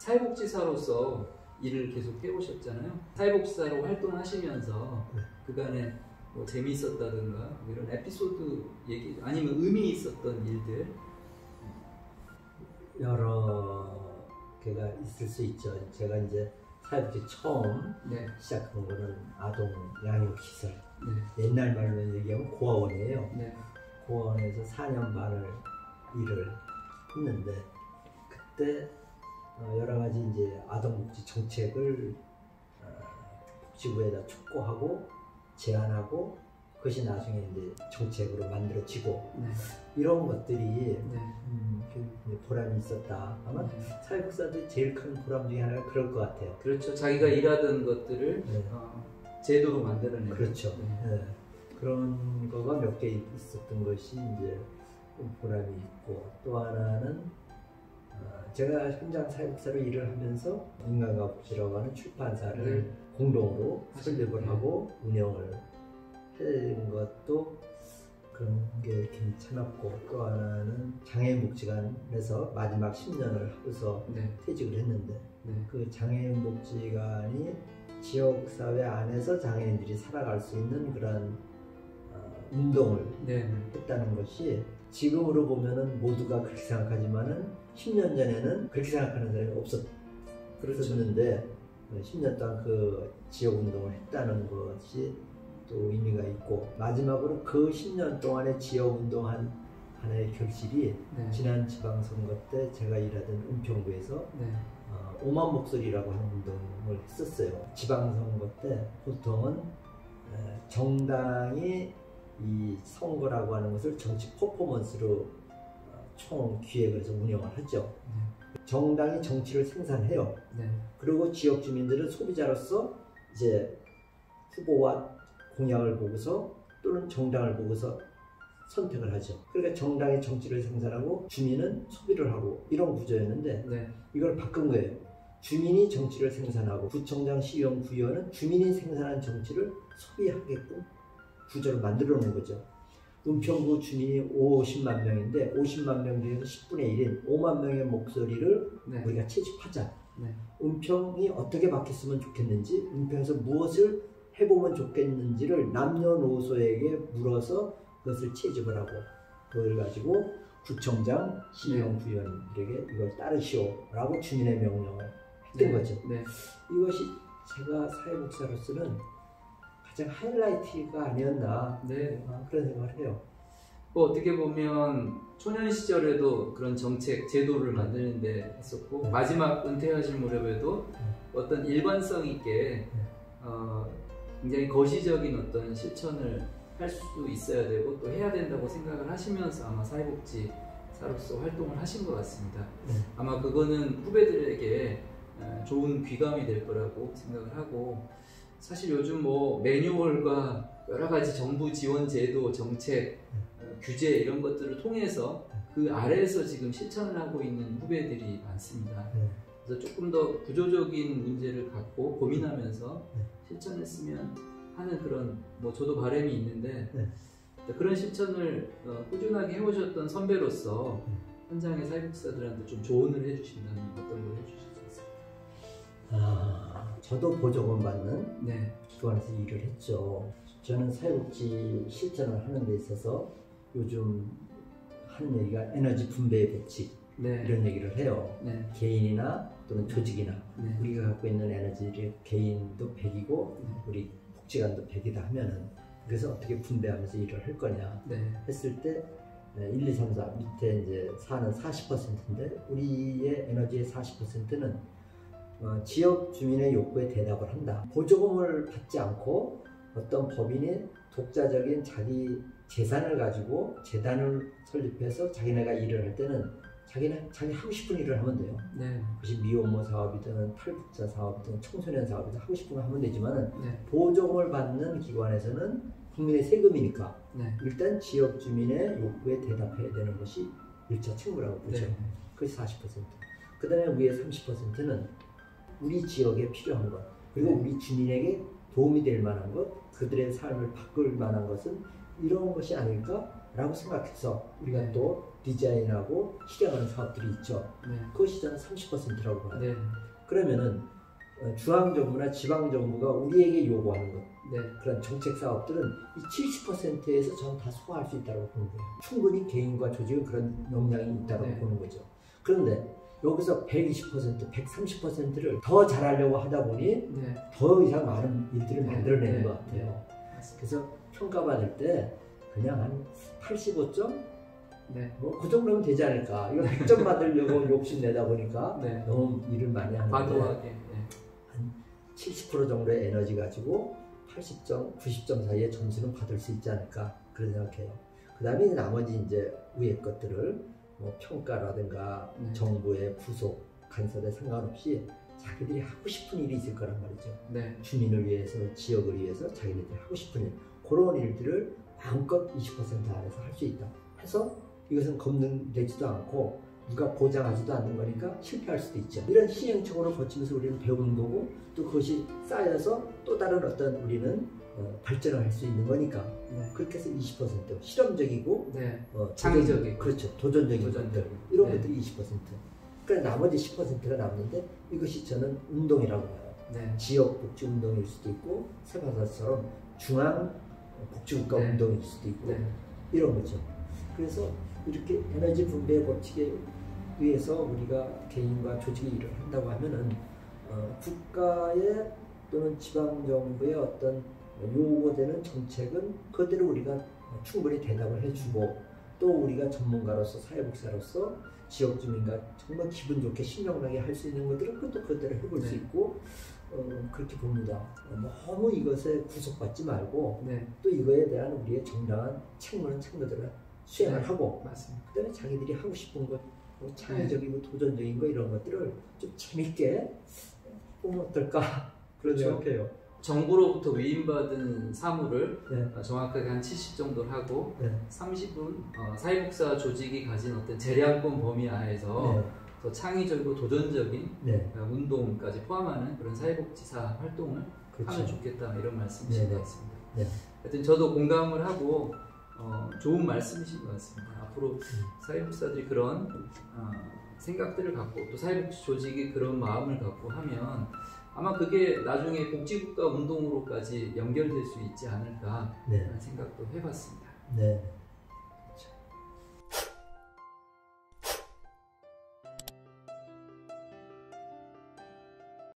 사회복지사로서 일을 계속 해오셨잖아요. 사회복지사로 활동하시면서 그간에 뭐 재미있었다든가 이런 에피소드 얘기 아니면 의미 있었던 일들 여러 개가 있을 수 있죠. 제가 이제 사회복지 처음 네. 시작한 거는 아동 양육시설. 네. 옛날 말로 얘기하면 고아원이에요. 네. 고아원에서 4년 반을 일을 했는데 그때 여러 가지 이제 아동복지 정책을 복지부에다 촉구하고 제안하고 그것이 나중에 이제 정책으로 만들어지고 네. 이런 것들이 네. 보람이 있었다. 아마 사회복지사들이 제일 큰 보람 중에 하나가 그럴 것 같아요. 그렇죠. 자기가 일하던 것들을 네. 제도로 만들어내는. 그렇죠. 네. 네. 그런 거가 몇 개 있었던 것이 이제 보람이 있고 또 하나는 제가 현장 사회복지사로 일을 하면서 인간과 복지라고 하는 출판사를 공동으로 설립을 하고 운영을 한 것도 그런 게 괜찮았고 또 하나는 장애인복지관에서 마지막 10년을 하고서 퇴직을 했는데 그 장애인복지관이 지역사회 안에서 장애인들이 살아갈 수 있는 그런 운동을 했다는 것이 지금으로 보면은 모두가 그렇게 생각하지만은 10년 전에는 그렇게 생각하는 사람이 없었는데 10년 동안 그 지역 운동을 했다는 것이 또 의미가 있고 마지막으로 그 10년 동안의 지역 운동한 하나의 결실이 지난 지방선거 때 제가 일하던 은평구에서 5만 목소리라고 하는 운동을 했었어요. 지방선거 때 보통은 정당이 이 선거라고 하는 것을 정치 퍼포먼스로 총 기획을 해서 운영을 하죠. 정당이 정치를 생산해요. 그리고 지역 주민들은 소비자로서 이제 후보와 공약을 보고서 또는 정당을 보고서 선택을 하죠. 그러니까 정당이 정치를 생산하고 주민은 소비를 하고 이런 구조였는데 이걸 바꾼 거예요. 주민이 정치를 생산하고 구청장, 시의원, 구의원은 주민이 생산한 정치를 소비하게끔 구조를 만들어 놓은 거죠. 은평구 주민이 50만 명인데 50만 명 중에서 10분의 1인 5만 명의 목소리를 우리가 채집하자. 은평이 어떻게 바뀌었으면 좋겠는지, 은평에서 무엇을 해보면 좋겠는지를 남녀노소에게 물어서 그것을 채집을 하고 그걸 가지고 구청장, 시의원, 구의원들에게 이걸 따르시오 라고 주민의 명령을 했던 거죠. 이것이 제가 사회복지사로서는 가장 하이라이트가 아니었나 그런 생각을 해요. 뭐 어떻게 보면 초년 시절에도 그런 정책, 제도를 만드는 데 했었고 마지막 은퇴하실 무렵에도 어떤 일관성 있게 굉장히 거시적인 어떤 실천을 할 수 있어야 되고 또 해야 된다고 생각을 하시면서 아마 사회복지사로서 활동을 하신 것 같습니다. 아마 그거는 후배들에게 좋은 귀감이 될 거라고 생각을 하고 사실 요즘 뭐 매뉴얼과 여러 가지 정부 지원 제도, 정책, 규제 이런 것들을 통해서 그 아래에서 지금 실천을 하고 있는 후배들이 많습니다. 그래서 조금 더 구조적인 문제를 갖고 고민하면서 실천했으면 하는 그런 뭐 저도 바람이 있는데 그런 실천을 꾸준하게 해오셨던 선배로서 현장의 사회복지사들한테 좀 조언을 해주신다면 어떤 걸 해주실 수 있을까요? 저도 보조금 받는 기관에서 일을 했죠. 저는 사회복지 실천을 하는 데 있어서 요즘 하는 얘기가 에너지 분배의 법칙 이런 얘기를 해요. 개인이나 또는 조직이나 우리가 갖고 있는 에너지를 개인도 100이고 우리 복지관도 100이다 하면은 그래서 어떻게 분배하면서 일을 할 거냐 했을 때 1, 2, 3, 4 밑에 이제 4는 40%인데 우리의 에너지의 40%는 지역 주민의 욕구에 대답을 한다. 보조금을 받지 않고 어떤 법인이 독자적인 자기 재산을 가지고 재단을 설립해서 자기네가 일을 할 때는 자기 하고 싶은 일을 하면 돼요. 그것이 미혼모 사업이든 탈북자 사업이든 청소년 사업이든 하고 싶은 걸 하면 되지만 보조금을 받는 기관에서는 국민의 세금이니까 일단 지역 주민의 욕구에 대답해야 되는 것이 1차 책무라고 보죠. 그것이 40%. 그 다음에 위에 30%는 우리 지역에 필요한 것 그리고 우리 주민에게 도움이 될 만한 것 그들의 삶을 바꿀 만한 것은 이런 것이 아닐까 라고 생각해서 우리가 또 디자인하고 실행하는 사업들이 있죠. 네. 그것이 저는 30%라고 봐요. 네. 그러면은 중앙정부나 지방정부가 우리에게 요구하는 것, 네. 그런 정책 사업들은 이 70%에서 저는 다 소화할 수 있다고 보는 거예요. 충분히 개인과 조직은 그런 역량이 있다고 네. 보는 거죠. 그런데 여기서 120%, 130%를 더 잘하려고 하다 보니 네. 더 이상 많은 일들을 만들어내는 네. 것 같아요. 네. 그래서 평가받을 때 그냥 한 85점? 네. 뭐 그 정도면 되지 않을까. 이거 100점 받으려고 욕심내다 보니까 네. 너무 일을 많이 하는데 과도하게. 한 70% 정도의 에너지 가지고 80점, 90점 사이의 점수는 받을 수 있지 않을까 그런 생각해요. 그 다음에 나머지 이제 위의 것들을 뭐 평가라든가 네. 정부의 부속 간섭에 상관없이 자기들이 하고 싶은 일이 있을 거란 말이죠. 네. 주민을 위해서, 지역을 위해서 자기들이 하고 싶은 일, 그런 일들을 마음껏 20% 안에서 할 수 있다 해서 이것은 검증되지도 않고 누가 보장하지도 않는 거니까 실패할 수도 있죠. 이런 시행착오를 거치면서 우리는 배우는 거고 또 그것이 쌓여서 또 다른 어떤 우리는 발전을 할 수 있는 거니까 네. 그렇게 해서 20% 실험적이고 네. 창의적이고 그렇죠. 도전적인 것들 이런 네. 것들이 20%. 그러니까 나머지 10%가 남는데 이것이 저는 운동이라고 봐요. 네. 지역 복지 운동일 수도 있고 세바사처럼 중앙 복지국가 네. 운동일 수도 있고 네. 이런 거죠. 그래서 이렇게 에너지 분배 법칙에 의해서 우리가 개인과 조직이 일을 한다고 하면은 국가의 또는 지방정부의 어떤 요구되는 정책은 그것대로 우리가 충분히 대답을 해주고 또 우리가 전문가로서 사회복지사로서 지역 주민과 정말 기분 좋게 신명나게 할 수 있는 것들은 그것대로 해볼 수 있고 그렇게 봅니다. 너무 이것에 구속받지 말고 네. 또 이거에 대한 우리의 정당한 책무는 책무대로 수행을 네. 하고 맞습니다. 그다음에 자기들이 하고 싶은 것, 뭐 창의적이고 도전적인 거 이런 것들을 좀 재밌게 보면 어떨까 그런 그렇죠. 생각해요. 정부로부터 위임받은 사무를 네. 정확하게 한 70 정도를 하고 네. 30은 사회복사 조직이 가진 어떤 재량권 범위 하에서 네. 더 창의적이고 도전적인 네. 운동까지 포함하는 그런 사회복지사 활동을 그렇죠. 하면 좋겠다 이런 말씀이신 네. 것 같습니다. 네. 하여튼 저도 공감을 하고 좋은 말씀이신 것 같습니다. 앞으로 사회복지사들이 그런 생각들을 갖고 또 사회복지 조직이 그런 마음을 갖고 하면 아마 그게 나중에 복지국가 운동으로까지 연결될 수 있지 않을까 네. 라는 생각도 해봤습니다. 네.